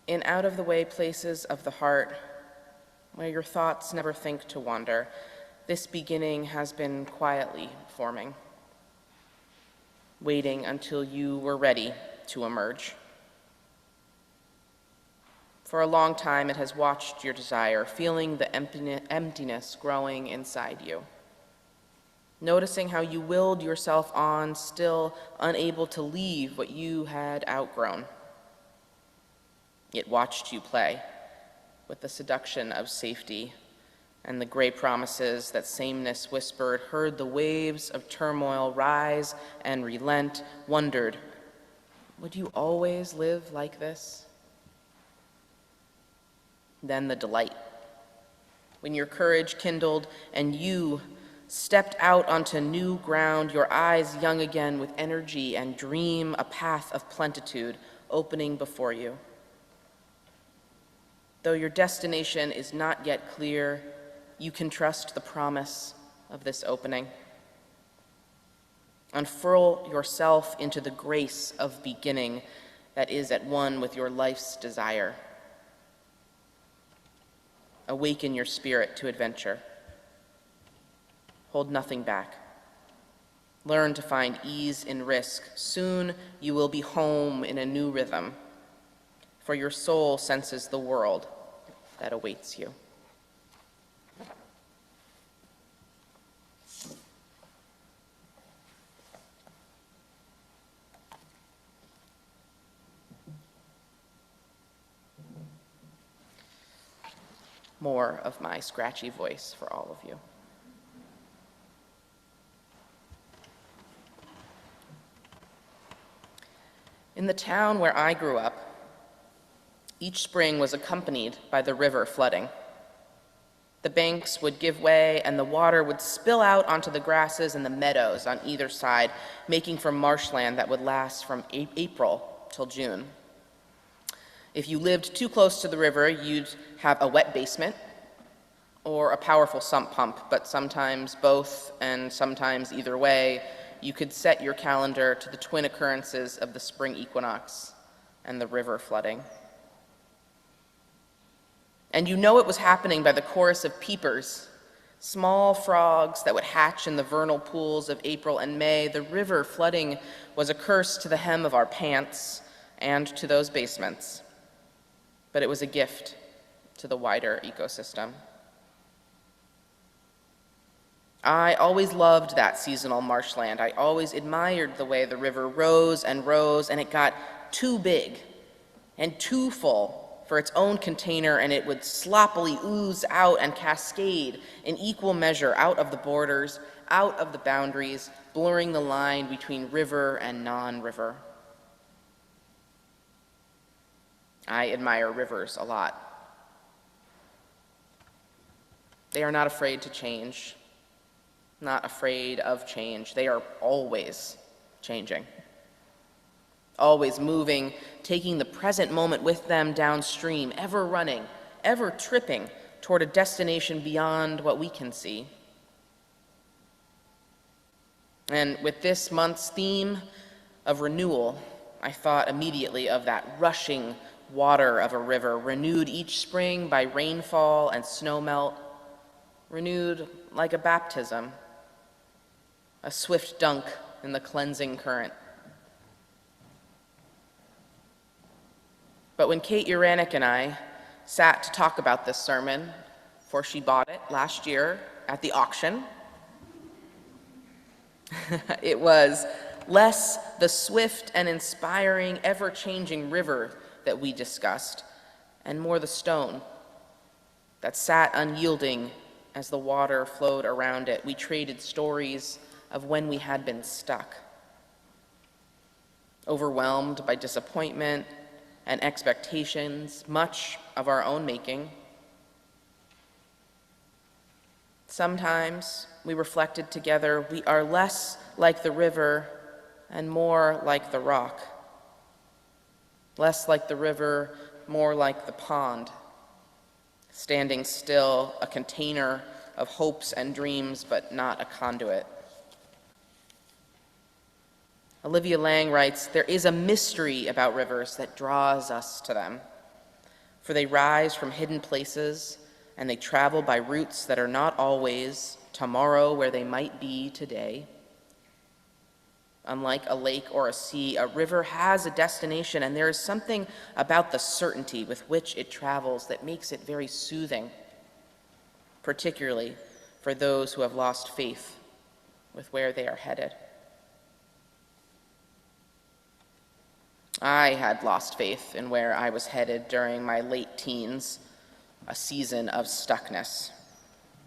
In out-of-the-way places of the heart, where your thoughts never think to wander, this beginning has been quietly forming, waiting until you were ready to emerge. For a long time, it has watched your desire, feeling the emptiness growing inside you, noticing how you willed yourself on, still unable to leave what you had outgrown. It watched you play with the seduction of safety and the gray promises that sameness whispered, heard the waves of turmoil rise and relent, wondered, would you always live like this? Then the delight, when your courage kindled and you stepped out onto new ground, your eyes young again with energy and dream, a path of plenitude opening before you. Though your destination is not yet clear, you can trust the promise of this opening. Unfurl yourself into the grace of beginning that is at one with your life's desire. Awaken your spirit to adventure. Hold nothing back. Learn to find ease in risk. Soon you will be home in a new rhythm, for your soul senses the world that awaits you. More of my scratchy voice for all of you. In the town where I grew up, each spring was accompanied by the river flooding. The banks would give way and the water would spill out onto the grasses and the meadows on either side, making for marshland that would last from April till June. If you lived too close to the river, you'd have a wet basement or a powerful sump pump, but sometimes both and sometimes either way, you could set your calendar to the twin occurrences of the spring equinox and the river flooding. And you know it was happening by the chorus of peepers, small frogs that would hatch in the vernal pools of April and May. The river flooding was a curse to the hem of our pants and to those basements, but it was a gift to the wider ecosystem. I always loved that seasonal marshland. I always admired the way the river rose, and it got too big and too full for its own container, and it would sloppily ooze out and cascade in equal measure out of the borders, out of the boundaries, blurring the line between river and non-river. I admire rivers a lot. They are not afraid to change, not afraid of change. They are always changing, always moving, taking the present moment with them downstream, ever running, ever tripping toward a destination beyond what we can see. And with this month's theme of renewal, I thought immediately of that rushing water of a river, renewed each spring by rainfall and snowmelt, renewed like a baptism, a swift dunk in the cleansing current. But when Kate Uranic and I sat to talk about this sermon, for she bought it last year at the auction, it was less the swift and inspiring, ever-changing river that we discussed, and more the stone that sat unyielding as the water flowed around it. We traded stories of when we had been stuck, overwhelmed by disappointment and expectations, much of our own making. Sometimes we reflected together, we are less like the river and more like the rock. Less like the river, more like the pond, standing still, a container of hopes and dreams, but not a conduit. Olivia Lang writes, there is a mystery about rivers that draws us to them. for they rise from hidden places, and they travel by routes that are not always tomorrow where they might be today. Unlike a lake or a sea, a river has a destination, and there is something about the certainty with which it travels that makes it very soothing, particularly for those who have lost faith with where they are headed. I had lost faith in where I was headed during my late teens, a season of stuckness,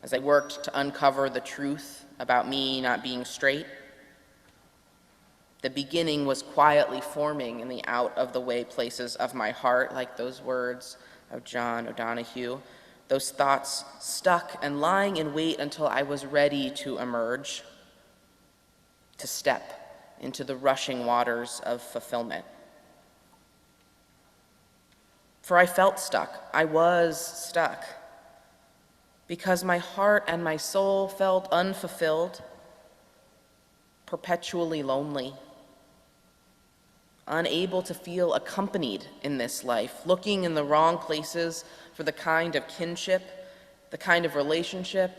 as I worked to uncover the truth about me not being straight. The beginning was quietly forming in the out-of-the-way places of my heart, like those words of John O'Donohue. Those thoughts stuck and lying in wait until I was ready to emerge, to step into the rushing waters of fulfillment. For I felt stuck. I was stuck. Because my heart and my soul felt unfulfilled, perpetually lonely, unable to feel accompanied in this life, looking in the wrong places for the kind of kinship, the kind of relationship,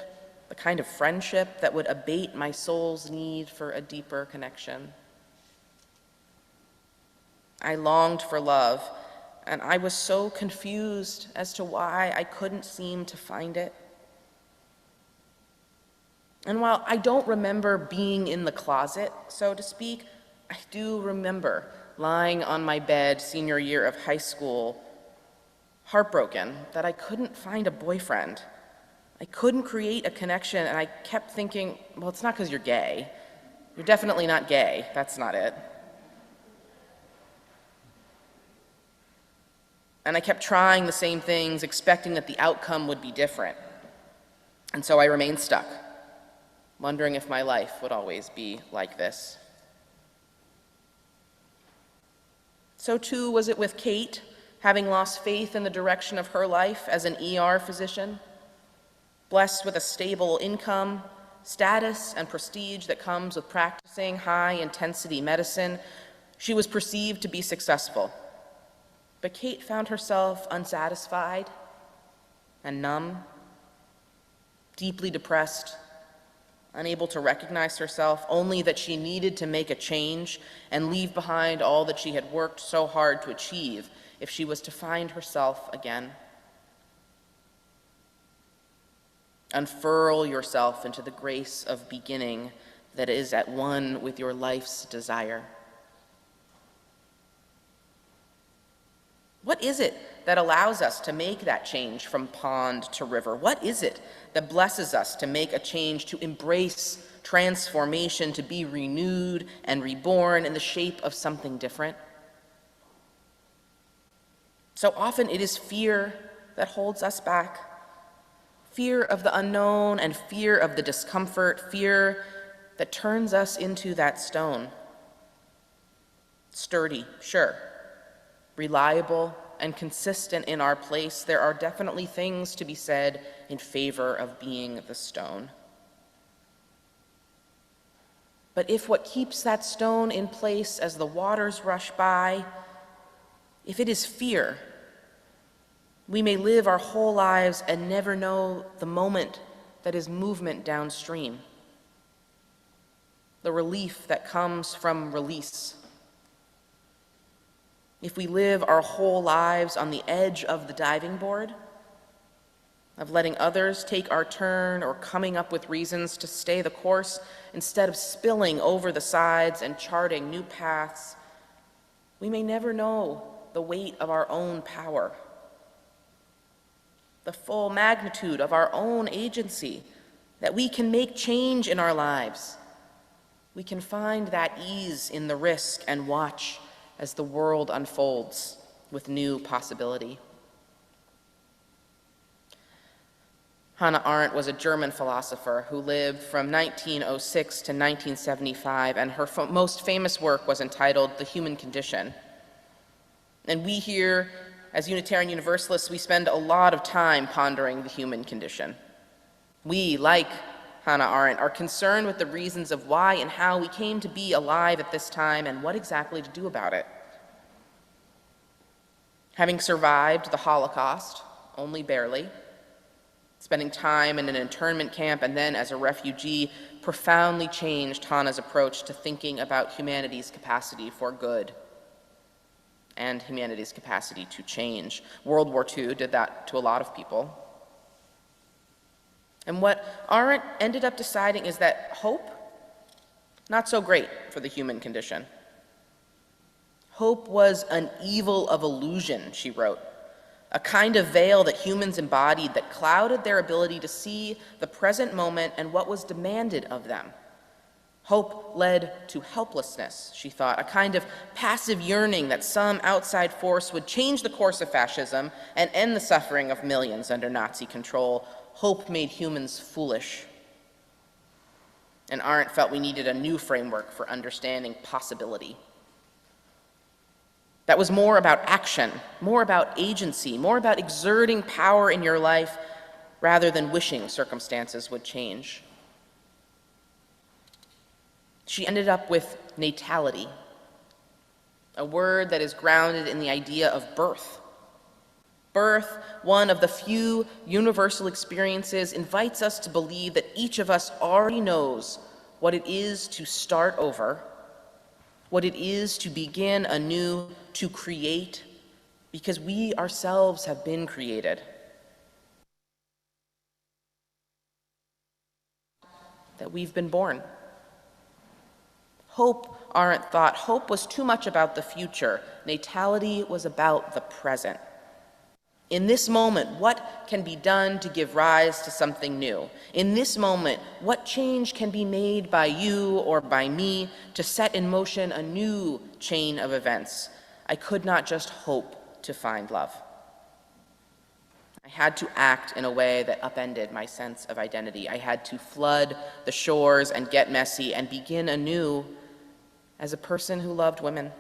the kind of friendship that would abate my soul's need for a deeper connection. I longed for love, and I was so confused as to why I couldn't seem to find it. And while I don't remember being in the closet, so to speak, I do remember lying on my bed senior year of high school, heartbroken that I couldn't find a boyfriend. I couldn't create a connection, and I kept thinking, well, it's not because you're gay. You're definitely not gay. That's not it. And I kept trying the same things, expecting that the outcome would be different. And so I remained stuck, wondering if my life would always be like this. So too was it with Kate, having lost faith in the direction of her life as an ER physician. Blessed with a stable income, status, and prestige that comes with practicing high-intensity medicine, she was perceived to be successful. But Kate found herself unsatisfied and numb, deeply depressed, unable to recognize herself, only that she needed to make a change and leave behind all that she had worked so hard to achieve if she was to find herself again. Unfurl yourself into the grace of beginning that is at one with your life's desire. What is it that allows us to make that change from pond to river? What is it that blesses us to make a change, to embrace transformation, to be renewed and reborn in the shape of something different? So often it is fear that holds us back. Fear of the unknown and fear of the discomfort, fear that turns us into that stone. Sturdy, sure. Reliable and consistent in our place, there are definitely things to be said in favor of being the stone. But if what keeps that stone in place as the waters rush by, if it is fear, we may live our whole lives and never know the moment that is movement downstream, the relief that comes from release. If we live our whole lives on the edge of the diving board, of letting others take our turn or coming up with reasons to stay the course instead of spilling over the sides and charting new paths, we may never know the weight of our own power, the full magnitude of our own agency, that we can make change in our lives. We can find that ease in the risk and watch as the world unfolds with new possibility. Hannah Arendt was a German philosopher who lived from 1906 to 1975, and her most famous work was entitled The Human Condition. And we here, as Unitarian Universalists, we spend a lot of time pondering the human condition. We, like Hannah Arendt, are concerned with the reasons of why and how we came to be alive at this time and what exactly to do about it. Having survived the Holocaust, only barely, spending time in an internment camp and then as a refugee profoundly changed Hannah's approach to thinking about humanity's capacity for good and humanity's capacity to change. World War II did that to a lot of people. And what Arendt ended up deciding is that hope, not so great for the human condition. Hope was an evil of illusion, she wrote, a kind of veil that humans embodied that clouded their ability to see the present moment and what was demanded of them. Hope led to helplessness, she thought, a kind of passive yearning that some outside force would change the course of fascism and end the suffering of millions under Nazi control. Hope made humans foolish. And Arendt felt we needed a new framework for understanding possibility. That was more about action, more about agency, more about exerting power in your life rather than wishing circumstances would change. She ended up with natality, a word that is grounded in the idea of birth. Birth, one of the few universal experiences, invites us to believe that each of us already knows what it is to start over, what it is to begin anew, to create, because we ourselves have been created. That we've been born. Hope, Arendt thought, hope was too much about the future. Natality was about the present. In this moment, what can be done to give rise to something new? In this moment, what change can be made by you or by me to set in motion a new chain of events? I could not just hope to find love. I had to act in a way that upended my sense of identity. I had to flood the shores and get messy and begin anew as a person who loved women.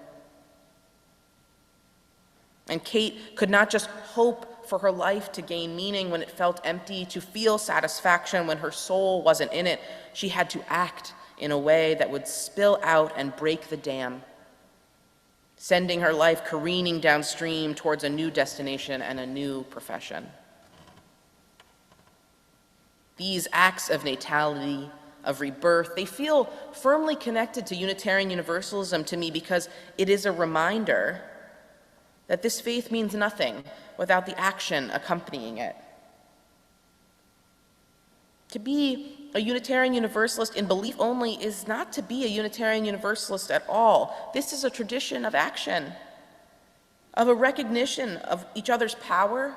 And Kate could not just hope for her life to gain meaning when it felt empty, to feel satisfaction when her soul wasn't in it. She had to act in a way that would spill out and break the dam, sending her life careening downstream towards a new destination and a new profession. These acts of natality, of rebirth, they feel firmly connected to Unitarian Universalism to me because it is a reminder that this faith means nothing without the action accompanying it. To be a Unitarian Universalist in belief only is not to be a Unitarian Universalist at all. This is a tradition of action, of a recognition of each other's power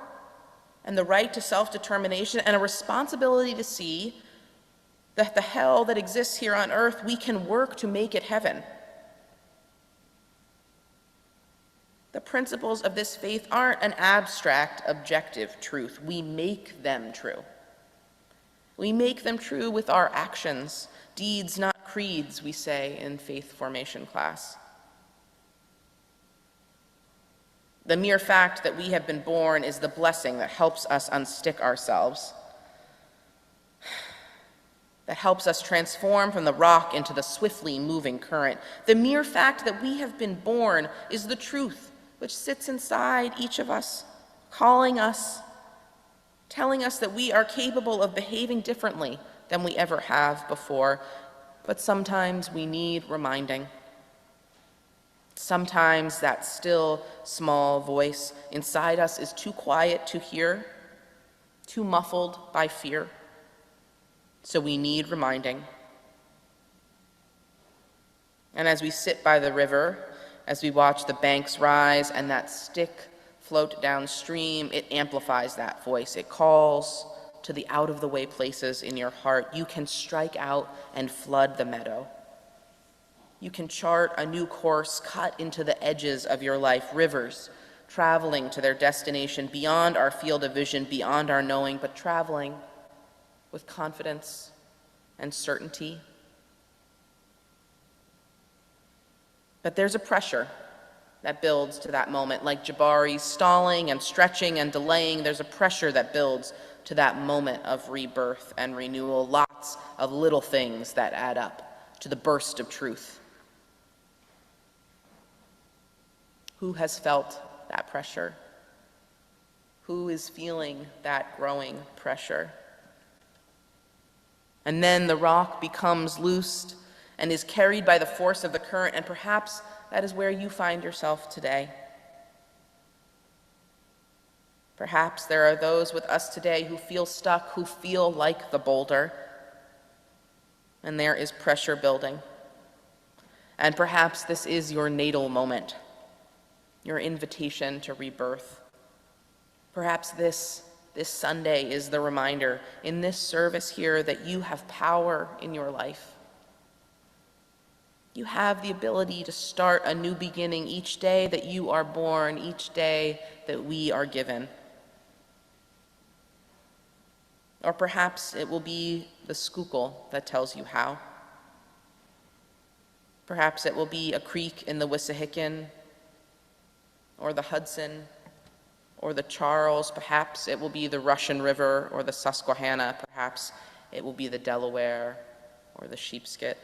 and the right to self-determination, and a responsibility to see that the hell that exists here on earth, we can work to make it heaven. The principles of this faith aren't an abstract, objective truth. We make them true. We make them true with our actions, deeds, not creeds, we say in faith formation class. The mere fact that we have been born is the blessing that helps us unstick ourselves, that helps us transform from the rock into the swiftly moving current. The mere fact that we have been born is the truth which sits inside each of us, calling us, telling us that we are capable of behaving differently than we ever have before. But sometimes we need reminding. Sometimes that still, small voice inside us is too quiet to hear, too muffled by fear. So we need reminding. And as we sit by the river, as we watch the banks rise and that stick float downstream, it amplifies that voice. It calls to the out-of-the-way places in your heart. You can strike out and flood the meadow. You can chart a new course, cut into the edges of your life, rivers, traveling to their destination beyond our field of vision, beyond our knowing, but traveling with confidence and certainty. But there's a pressure that builds to that moment, like Jabari's stalling and stretching and delaying. There's a pressure that builds to that moment of rebirth and renewal, lots of little things that add up to the burst of truth. Who has felt that pressure Who is feeling that growing pressure? And then the rock becomes loosed and is carried by the force of the current, and perhaps that is where you find yourself today. Perhaps there are those with us today who feel stuck, who feel like the boulder, and there is pressure building. And perhaps this is your natal moment, your invitation to rebirth. Perhaps this Sunday is the reminder in this service here that you have power in your life. You have the ability to start a new beginning each day that you are born, each day that we are given. Or perhaps it will be the Schuylkill that tells you how. Perhaps it will be a creek in the Wissahickon, or the Hudson, or the Charles. Perhaps it will be the Russian River or the Susquehanna. Perhaps it will be the Delaware or the Sheepsket.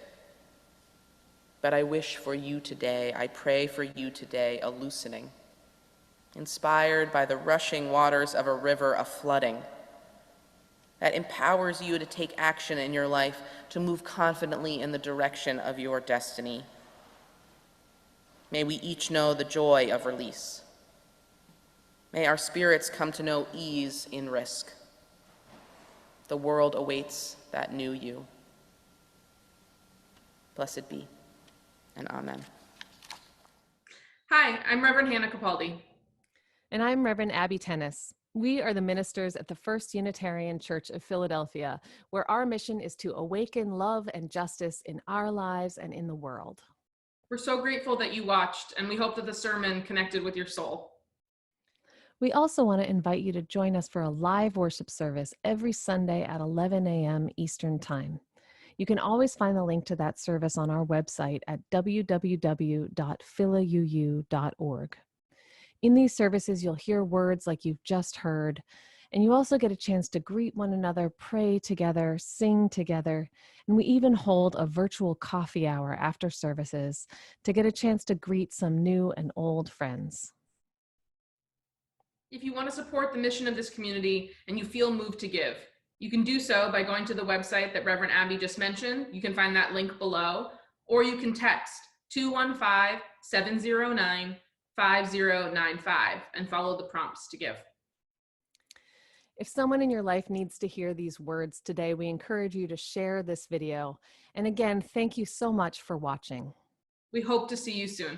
But I wish for you today, I pray for you today, a loosening, inspired by the rushing waters of a river, a flooding, that empowers you to take action in your life, to move confidently in the direction of your destiny. May we each know the joy of release. May our spirits come to know ease in risk. The world awaits that new you. Blessed be, and amen. Hi, I'm Reverend Hannah Capaldi. And I'm Reverend Abby Tennis. We are the ministers at the First Unitarian Church of Philadelphia, where our mission is to awaken love and justice in our lives and in the world. We're so grateful that you watched, and we hope that the sermon connected with your soul. We also want to invite you to join us for a live worship service every Sunday at 11 a.m. Eastern Time. You can always find the link to that service on our website at www.philauu.org. In these services, you'll hear words like you've just heard, and you also get a chance to greet one another, pray together, sing together, and we even hold a virtual coffee hour after services to get a chance to greet some new and old friends. If you want to support the mission of this community and you feel moved to give, you can do so by going to the website that Reverend Abby just mentioned. You can find that link below, or you can text 215-709-5095 and follow the prompts to give. If someone in your life needs to hear these words today, we encourage you to share this video. And again, thank you so much for watching. We hope to see you soon.